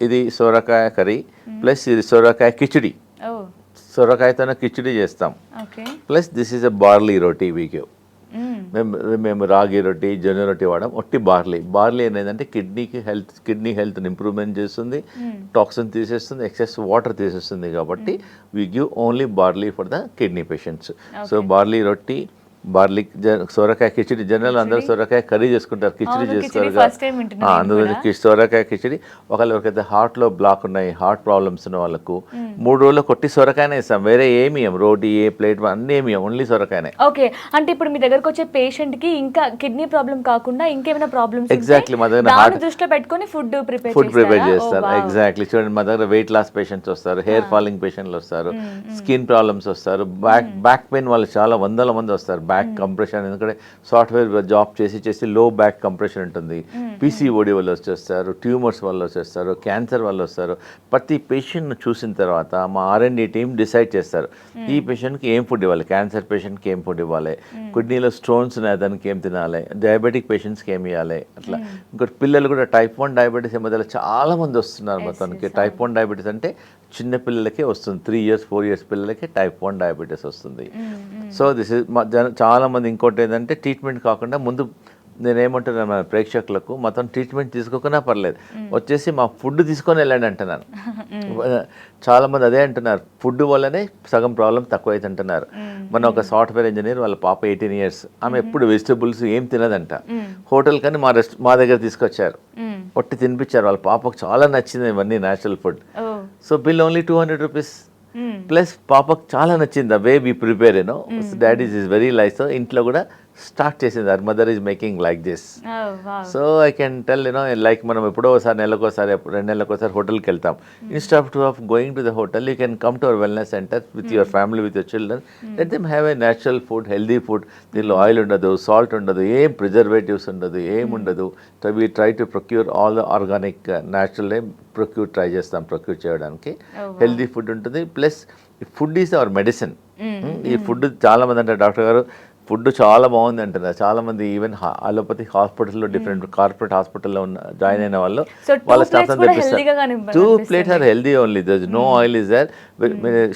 ఇది సొరకాయ కర్రీ, ప్లస్ ఇది సొరకాయ కిచిడి. సొరకాయతో కిచిడి చేస్తాం. Plus this is a barley roti we give. మేము రాగి రొట్టి, జొన్న రొట్టి వాడడం. ఒట్టి బార్లీ అనేది కిడ్నీ హెల్త్ని ఇంప్రూవ్మెంట్ చేస్తుంది, టాక్సిన్ తీసేస్తుంది, ఎక్సెస్ వాటర్ తీసేస్తుంది. కాబట్టి we give only barley for the kidney patients. So barley రొట్టి, బార్లీ సొరకాయ కిచిడి, జనరల్ అందరూ సొరకాయ కర్రీ చేసుకుంటారు, కిచిడి చేస్తారు అందులో సొరకాయ కిచిడి. ఒకళ్ళకైతే హార్ట్లో బ్లాక్ ఉన్నాయి, హార్ట్ ప్రాబ్లమ్స్ ఉన్న వాళ్ళకు 3 రోజుల్లో కొట్టి సొరకాయనే ఇస్తాం, వేరే ఏమి రోటీ ఏ ప్లేట్ అన్నీ ఏమి ఓన్లీ సొరకాయనే. ఓకే, అంటే ఇప్పుడు మీ దగ్గరకు వచ్చే పేషెంట్ కి ఇంకా కిడ్నీ ప్రాబ్లం కాకుండా ఇంకేమైనా ప్రాబ్లమ్స్ ఎగ్జాక్ట్లీ మా దగ్గర హార్ట్ దృష్టిలో పెట్టుకొని ఫుడ్ ప్రిపేర్ చేస్తారు. ఎగ్జాక్ట్లీ చూడండి, మా దగ్గర వెయిట్ లాస్ పేషెంట్స్ వస్తారు, హెయిర్ ఫాలింగ్ పేషెంట్లు వస్తారు, స్కిన్ ప్రాబ్లమ్స్ వస్తారు, బ్యాక్ పెయిన్ వాళ్ళు చాలా వందల మంది వస్తారు, బ్యాక్ కంప్రెషన్, ఎందుకంటే సాఫ్ట్వేర్ జాబ్ చేసి లో బ్యాక్ కంప్రెషన్ ఉంటుంది, పీసీఓడి వాళ్ళు వచ్చేస్తారు, ట్యూమర్స్ వాళ్ళు వచ్చేస్తారు, క్యాన్సర్ వాళ్ళు వస్తారు. ప్రతి పేషెంట్ను చూసిన తర్వాత మా R&D టీమ్ డిసైడ్ చేస్తారు ఈ పేషెంట్కి ఏం ఫుడ్ ఇవ్వాలి, క్యాన్సర్ పేషెంట్కి ఏం ఫుడ్ ఇవ్వాలి, కిడ్నీలో స్టోన్స్ ఉన్నాయి దానికి ఏం తినాలి, డయాబెటిక్ పేషెంట్స్కి ఏమి ఇవ్వాలి, అట్లా. ఇంకోటి పిల్లలు కూడా టైప్ 1 డయాబెటీస్ ఈ మధ్యలో చాలా మంది వస్తున్నారు మొత్తానికి. టైప్ 1 డయాబెటీస్ అంటే చిన్న పిల్లలకే వస్తుంది, 3 years 4 years పిల్లలకే టైప్ 1 డయాబెటీస్ వస్తుంది. సో దిస్ ఇస్ చాలా మంది. ఇంకోటి ఏంటంటే ట్రీట్మెంట్ కాకుండా ముందు నేనేమంటున్నాను మన ప్రేక్షకులకు, మొత్తం ట్రీట్మెంట్ తీసుకోకుండా పర్లేదు, వచ్చేసి మా ఫుడ్ తీసుకొని వెళ్ళండి అంటున్నాను. చాలామంది అదే అంటున్నారు, ఫుడ్ వల్లనే సగం ప్రాబ్లం తక్కువ అయితే అంటున్నారు. మన ఒక సాఫ్ట్వేర్ ఇంజనీర్ వాళ్ళ పాప 18 years, ఆమె ఎప్పుడు వెజిటబుల్స్ ఏం తినదంట, హోటల్ కానీ మా దగ్గర తీసుకొచ్చారు, ఒట్టి తినిపించారు, వాళ్ళ పాపకు చాలా నచ్చింది ఇవన్నీ natural food. So bill only 200 rupees. Plus పాపకు చాలా నచ్చింది the way we prepare daddies is very like. ఇంట్లో కూడా స్టార్ట్ చేసింది, our mother is making like this. So I can tell like మనం ఎప్పుడో ఒకసారి నెలకోసారి 2 నెలలకోసారి హోటల్కి వెళ్తాం. Instead of going to the hotel you can come to our wellness centre with your family, with your children. Let them have a natural food, healthy food. దీనిలో oil ఉండదు, salt ఉండదు, ఏం ప్రిజర్వేటివ్స్ ఉండదు, ఏం ఉండదు. We try to procure all the organic natural try చేస్తాం procure చేయడానికి. Healthy food ఉంటుంది. Plus food is our medicine. ఈ ఫుడ్ చాలా మంది అంటారు, డాక్టర్ గారు ఫుడ్ చాలా బాగుంది అంటున్నారు. చాలా మంది ఈవెన్ అలోపతి హాస్పిటల్లో, డిఫరెంట్ కార్పొరేట్ హాస్పిటల్లో జాయిన్ అయిన వాళ్ళు వాళ్ళ స్టాఫ్ తెప్పిస్తారు. 2 plates are healthy only, there is no oil is there.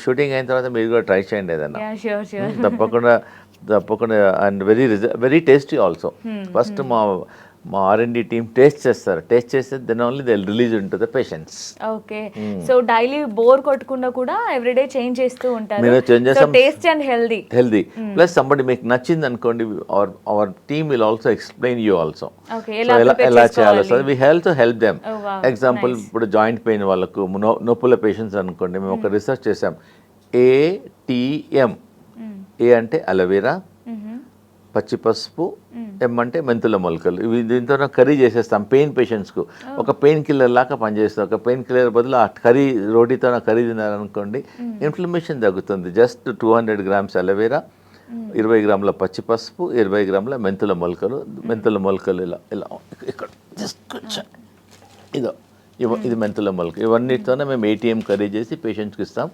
Shooting అయిన తర్వాత మీరు కూడా ట్రై చేయండి ఏదన్నా, తప్పకుండా. And very tasty also. First మా R&D టీమ్ టేస్ట్ చేస్తారు, టేస్ట్ చేస్తే then only they release to the patients. Okay, so daily bore కొట్టకుండా కూడా ఎవ్రీడే చేంజ్ చేస్తూ ఉంటారు. మీరు చేంజ్ చేస్తాం, tasty and healthy. Plus somebody మీకు నచ్చింది అనుకోండి, our team will also explain you also ఎలా చేయాలో. So we help them. Example ఇప్పుడు జాయింట్ పెయిన్ వాళ్ళకు, నొప్పుల పేషెంట్స్ అనుకోండి, మేము ఒక రీసెర్చ్ చేసాం. ATM, ఏ అంటే అలోవెరా, పచ్చి పసుపు, ఎం అంటే మెంతుల మొలకలు. ఇవి దీంతో కర్రీ చేసేస్తాం పెయిన్ పేషెంట్స్కు. ఒక పెయిన్ కిల్లర్ లాగా పనిచేస్తాం. ఒక పెయిన్ కిల్లర్ బదులు ఆ రోటీతో కర్రీ తినారనుకోండి, ఇన్ఫ్లమేషన్ తగ్గుతుంది. జస్ట్ 200 grams అలోవెరా, 20 grams పచ్చి పసుపు, 20 grams మెంతుల మొలకలు ఇలా ఇక్కడ జస్ట్ కొంచెం ఇది మెంతుల మొలక. ఇవన్నిటితోనే మేము ATM కర్రీ చేసి పేషెంట్స్కి ఇస్తాం.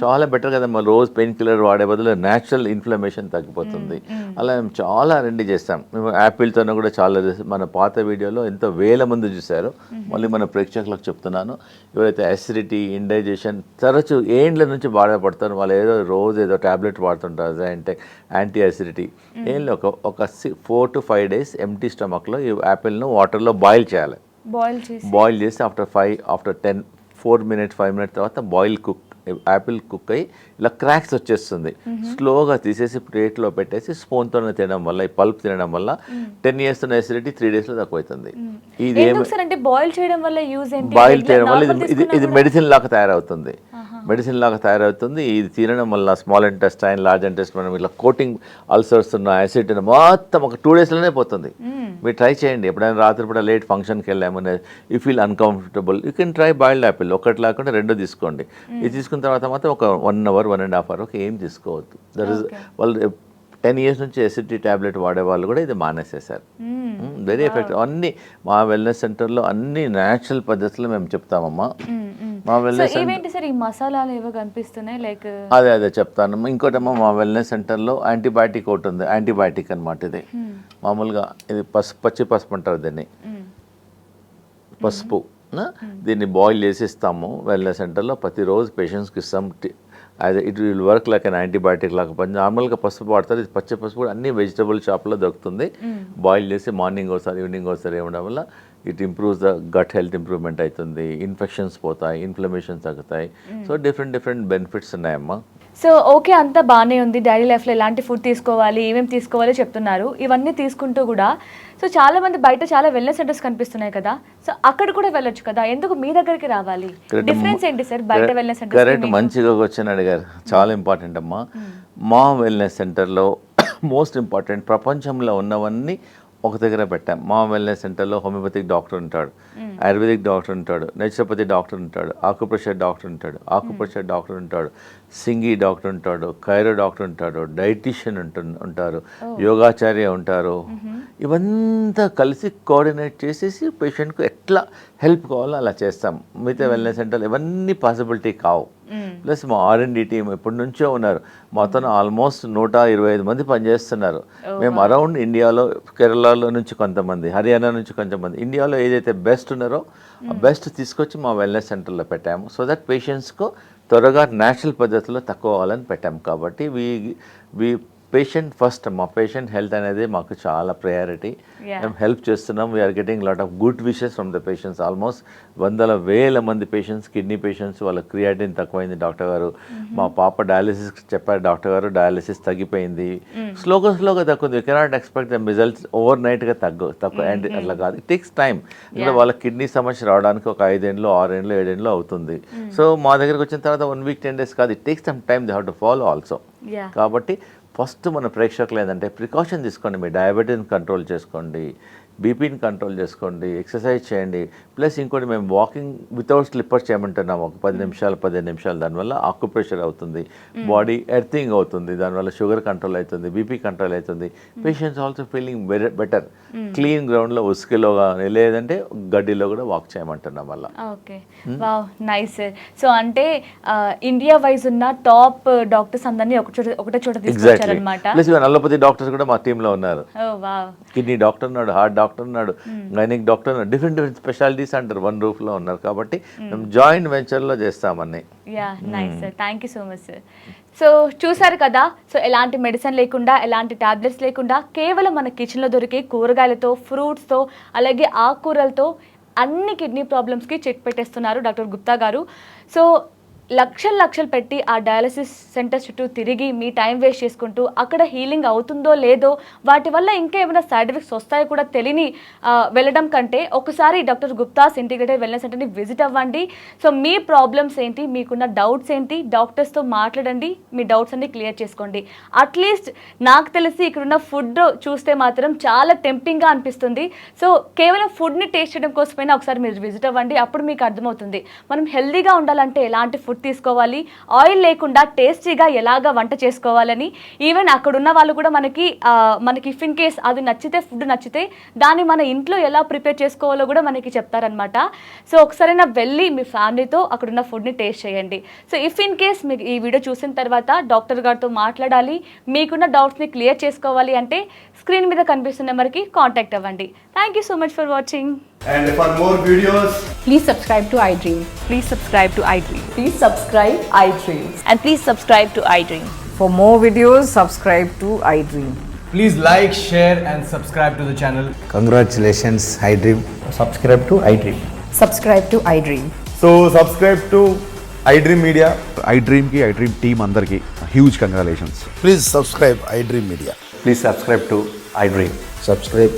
చాలా బెటర్ కదా, మన రోజు పెయిన్ కిల్లర్ వాడే బదులు న్యాచురల్ ఇన్ఫ్లమేషన్ తగ్గిపోతుంది. అలా మేము చాలా R&D చేస్తాం. మేము యాపిల్తోనే కూడా చాలా, మన పాత వీడియోలో ఎంతో వేల మంది చూశారు. మళ్ళీ మన ప్రేక్షకులకు చెప్తున్నాను, ఎవరైతే అసిడిటీ, ఇండైజెషన్ తరచు ఏండ్ల నుంచి బాధపడతారు, వాళ్ళు రోజు ఏదో టాబ్లెట్ వాడుతుంటారు అంటే యాంటీ అసిడిటీ. ఏంలో ఒక 4 to 5 days ఎంటీ స్టమక్లో ఈ యాపిల్ను వాటర్లో బాయిల్ చేయాలి. బాయిల్ చేసి ఆఫ్టర్ 4 minutes 5 minutes తర్వాత యాపిల్ కుక్ అయ్యి ఇలా క్రాక్స్ వచ్చేస్తుంది. స్లోగా తీసేసి ప్లేట్లో పెట్టేసి స్పూన్తోనే తినడం వల్ల, ఈ పల్ప్ తినడం వల్ల 10 years అసిడిటీ 3 daysలో తక్కువ అవుతుంది. బాయిల్ చేయడం వల్ల ఇది మెడిసిన్ లాగా తయారవుతుంది. ఇది తినడం వల్ల స్మాల్ ఇంటెస్టైన్, లార్జ్ ఇంటెస్టైన్, మనం ఇట్లా కోటింగ్ అల్సర్స్ ఉన్న యాసిడ్ మొత్తం ఒక 2 daysలోనే పోతుంది. మీరు ట్రై చేయండి. ఎప్పుడైనా రాత్రిపూట లేట్ ఫంక్షన్కి వెళ్ళాము, you feel uncomfortable, you can try boiled Apple. ఒకటి లేకుండా 2 తీసుకోండి. ఇది తీసుకున్న తర్వాత మాత్రం ఒక 1 hour 1.5 hour ఏం తీసుకోవద్దు. వాళ్ళు 10 years నుంచి ఎసిడిటీ టాబ్లెట్ వాడే వాళ్ళు కూడా ఇది మానేసేసారు. Very effective. అన్ని మా వెల్నెస్ సెంటర్లో అన్ని న్యాచురల్ పద్ధతులు మేము చెప్తామమ్మా. మా వెల్నెస్ అదే చెప్తాను. ఇంకోటమ్మా, మా వెల్నెస్ సెంటర్లో యాంటీబయాటిక్ ఒకటి ఉంది. యాంటీబయాటిక్ అనమాట ఇది. మామూలుగా ఇది పచ్చి పసుపు అంటారు దీన్ని, పసుపు. దీన్ని బాయిల్ చేసి ఇస్తాము వెల్నెస్ సెంటర్లో. ప్రతిరోజు పేషెంట్స్కి ఇస్తాం. It will work like an antibiotic లాగా పని. నార్మల్గా పసుపు వాడతారు, ఇది పచ్చి పసుపు కూడా అన్ని వెజిటబుల్ షాప్లో దొరుకుతుంది. బాయిల్ చేసి మార్నింగ్ ఒకసారి ఈవినింగ్ ఒకసారి ఇవ్వడం వల్ల it improves the gut health, improvement అవుతుంది, ఇన్ఫెక్షన్స్ పోతాయి, ఇన్ఫ్లమేషన్ తగ్గుతాయి. సో డిఫరెంట్ బెనిఫిట్స్ ఉన్నాయమ్మా. సో ఓకే, అంతా బాగానే ఉంది, డైలీ లైఫ్లో ఎలాంటి ఫుడ్ తీసుకోవాలి, ఏమేమి తీసుకోవాలి చెప్తున్నారు. ఇవన్నీ తీసుకుంటూ కూడా సో చాలా మంది బయట చాలా వెల్నెస్ సెంటర్స్ కనిపిస్తున్నాయి కదా, సో అక్కడ కూడా వెళ్ళొచ్చు కదా, ఎందుకు మీ దగ్గరికి రావాలి? డిఫరెన్స్ ఏంటి సార్ బయట వెల్నెస్ సెంటర్? కరెక్ట్, మంచిగా క్వశ్చన్ అడిగారు, చాలా ఇంపార్టెంట్ అమ్మా. మా వెల్నెస్ సెంటర్లో మోస్ట్ ఇంపార్టెంట్ ప్రపంచంలో ఉన్నవన్నీ ఒక దగ్గర పెట్టాం. మా వెల్నెస్ సెంటర్లో హోమియోపతిక్ డాక్టర్ ఉంటాడు, ఆయుర్వేదిక్ డాక్టర్ ఉంటాడు, నేచురోపతి డాక్టర్ ఉంటాడు, ఆకుప్రెషర్ డాక్టర్ ఉంటాడు, ఆకుప్రెషర్ డాక్టర్ ఉంటాడు, సింగి డాక్టర్ ఉంటాడు, కైరో డాక్టర్ ఉంటాడు, డైటీషియన్ ఉంటారు, యోగాచార్య ఉంటారు. ఇవంతా కలిసి కోఆర్డినేట్ చేసేసి పేషెంట్కు ఎట్లా హెల్ప్ కావాలో అలా చేస్తాం. మిగతా వెల్నెస్ సెంటర్లు ఇవన్నీ పాసిబిలిటీ కావు. ప్లస్ మా R&D టీం ఎప్పటి నుంచో ఉన్నారు, మాతో ఆల్మోస్ట్ 125 మంది పనిచేస్తున్నారు. మేము అరౌండ్ ఇండియాలో కేరళలో నుంచి కొంతమంది, హర్యానా నుంచి కొంతమంది, ఇండియాలో ఏదైతే బెస్ట్ ఉన్నారో ఆ బెస్ట్ తీసుకొచ్చి మా వెల్నెస్ సెంటర్లో పెట్టాము. సో దట్ పేషెంట్స్కు త్వరగా న్యాచురల్ పద్ధతిలో తక్కువ అవ్వాలని పెట్టాము. కాబట్టి వి పేషెంట్ ఫస్ట్, మా పేషెంట్ హెల్త్ అనేది మాకు చాలా ప్రయారిటీ. మేము హెల్ప్ చేస్తున్నాం. We're getting lot of good wishes from the patients. Almost 100,000 మంది పేషెంట్స్, కిడ్నీ పేషెంట్స్, వాళ్ళ క్రియాటిన్ తక్కువైంది డాక్టర్ గారు, మా పాప డయాలిసిస్ చెప్పారు డాక్టర్ గారు, డయాలిసిస్ తగ్గిపోయింది, స్లోగా తగ్గుంది. You cannot expect them results over నైట్గా తక్కువ అండ్ అట్లా కాదు, ఇట్ టేక్స్ టైం. ఇంకా వాళ్ళ కిడ్నీ సమస్య రావడానికి ఒక 5 ఏళ్ళు 6 ఏళ్ళు 7 ఏళ్ళు అవుతుంది. సో మా దగ్గరికి వచ్చిన తర్వాత 1 వీక్ 10 డేస్ కాదు, it takes some time, they have to follow also. కాబట్టి ఫస్ట్ మన ప్రేక్షకులు ఏంటంటే ప్రికాషన్ తీసుకోండి, మీ డయాబెటీస్ని కంట్రోల్ చేసుకోండి, బీపీని కంట్రోల్ చేసుకోండి, ఎక్సర్సైజ్ చేయండి. ప్లస్ ఇంకోటి మేము వాకింగ్ వితౌట్ స్లిప్పర్స్ చేయమంటున్నాము, ఒక 10 నిమిషాలు 15 నిమిషాలు. దానివల్ల ఆక్యుప్రెషర్ అవుతుంది, బాడీ ఎర్తింగ్ అవుతుంది, దానివల్ల షుగర్ కంట్రోల్ అవుతుంది, బీపీ కంట్రోల్ అవుతుంది. Patients also feeling better. Clean గ్రౌండ్లో ఉసుకలో కానీ లేదంటే గడ్డిలో కూడా వాక్ చేయమంటున్నాం వల్ల. Okay, wow, nice sir. So అంటే ఇండియా వైజ్ ఉన్న టాప్ డాక్టర్స్ అందరినీ ఒకటే చోట తీసుకొచ్చారన్నమాట. ప్లస్ అలోపతి డాక్టర్స్ కూడా మా టీంలో ఉన్నారు. కిడ్నీ డాక్టర్ ఉన్నాడు, హార్ట్ డాక్టర్ ఉన్నాడు, గైనిక్ డాక్టర్ ఉన్నాడు, డిఫరెంట్ స్పెషాలిటీస్ అంటారు, వన్ రూఫ్లో ఉన్నారు. కాబట్టి మేము జాయింట్ వెంచర్లో చేస్తామని. Yeah, nice sir, thank you so much sir. So చూసారు కదా, సో ఎలాంటి మెడిసిన్ లేకుండా, ఎలాంటి టాబ్లెట్స్ లేకుండా, కేవలం మన కిచెన్లో దొరికే కూరగాయలతో, ఫ్రూట్స్తో, అలాగే ఆకుకూరలతో అన్ని కిడ్నీ ప్రాబ్లమ్స్కి చెక్ పెట్టేస్తున్నారు డాక్టర్ గుప్తా గారు. సో లక్షలు పెట్టి ఆ డయాలసిస్ సెంటర్ చుట్టూ తిరిగి మీ టైం వేస్ట్ చేసుకుంటూ అక్కడ హీలింగ్ అవుతుందో లేదో, వాటి వల్ల ఇంకా ఏమైనా సైడ్ ఎఫెక్ట్స్ వస్తాయో కూడా తెలియని వెళ్ళడం కంటే ఒకసారి డాక్టర్ గుప్తాస్ ఇంటిగ్రేటెడ్ వెల్నెస్ సెంటర్ని విజిట్ అవ్వండి. సో మీ ప్రాబ్లమ్స్ ఏంటి, మీకున్న డౌట్స్ ఏంటి, డాక్టర్స్తో మాట్లాడండి, మీ డౌట్స్ అన్ని క్లియర్ చేసుకోండి. అట్లీస్ట్ నాకు తెలిసి ఇక్కడున్న ఫుడ్ చూస్తే మాత్రం చాలా టెంప్టింగ్గా అనిపిస్తుంది. సో కేవలం ఫుడ్ని టేస్ట్ చేయడం కోసమైనా ఒకసారి మీరు విజిట్ అవ్వండి, అప్పుడు మీకు అర్థమవుతుంది మనం హెల్దీగా ఉండాలంటే ఎలాంటి ఫుడ్ తీసుకోవాలి, ఆయిల్ లేకుండా టేస్టీగా ఎలాగా వంట చేసుకోవాలని. ఈవెన్ అక్కడ ఉన్న వాళ్ళు కూడా మనకి ఇఫ్ ఇన్ కేస్ అది నచ్చితే, ఫుడ్ నచ్చితే దాన్ని మన ఇంట్లో ఎలా ప్రిపేర్ చేసుకోవాలో కూడా మనకి చెప్తారనమాట. సో ఒకసారైనా వెళ్ళి మీ ఫ్యామిలీతో అక్కడున్న ఫుడ్ని టేస్ట్ చేయండి. సో ఇఫ్ ఇన్ కేస్ మీకు ఈ వీడియో చూసిన తర్వాత డాక్టర్ గారితో మాట్లాడాలి, మీకున్న డౌట్స్ని క్లియర్ చేసుకోవాలి అంటే స్క్రీన్ మీద కనిపిస్తున్న నెంబర్కి కాంటాక్ట్ అవ్వండి. Thank you so much for watching. And for more videos, please subscribe to iDream. Please subscribe to iDream. Please subscribe iDream. And please subscribe to iDream. For more videos, subscribe to iDream. please like, share and subscribe to the channel. Congratulations, iDream. Subscribe to iDream. Subscribe to iDream. So subscribe to iDream Media. iDream ki iDream team andarki huge congratulations. Please subscribe iDream Media. Please subscribe to iDream. Subscribe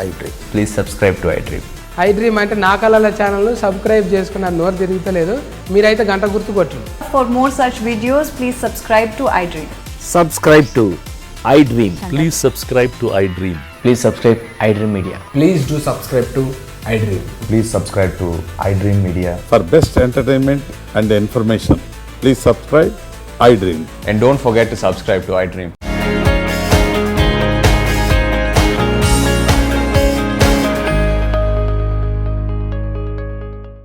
iDream. Please subscribe to iDream. iDream అంటే నా కళల ఛానల్ను subscribe చేసుకున్న నోరు తిరుగుతలేదు, మీరైతే గంట గుర్తు కొట్టండి. For more such videos, please subscribe to iDream. Subscribe to iDream. Please subscribe to iDream. Please subscribe iDream Media. Please do subscribe to iDream. Please subscribe to iDream Media. For best entertainment and information, please subscribe iDream. And don't forget to subscribe to iDream.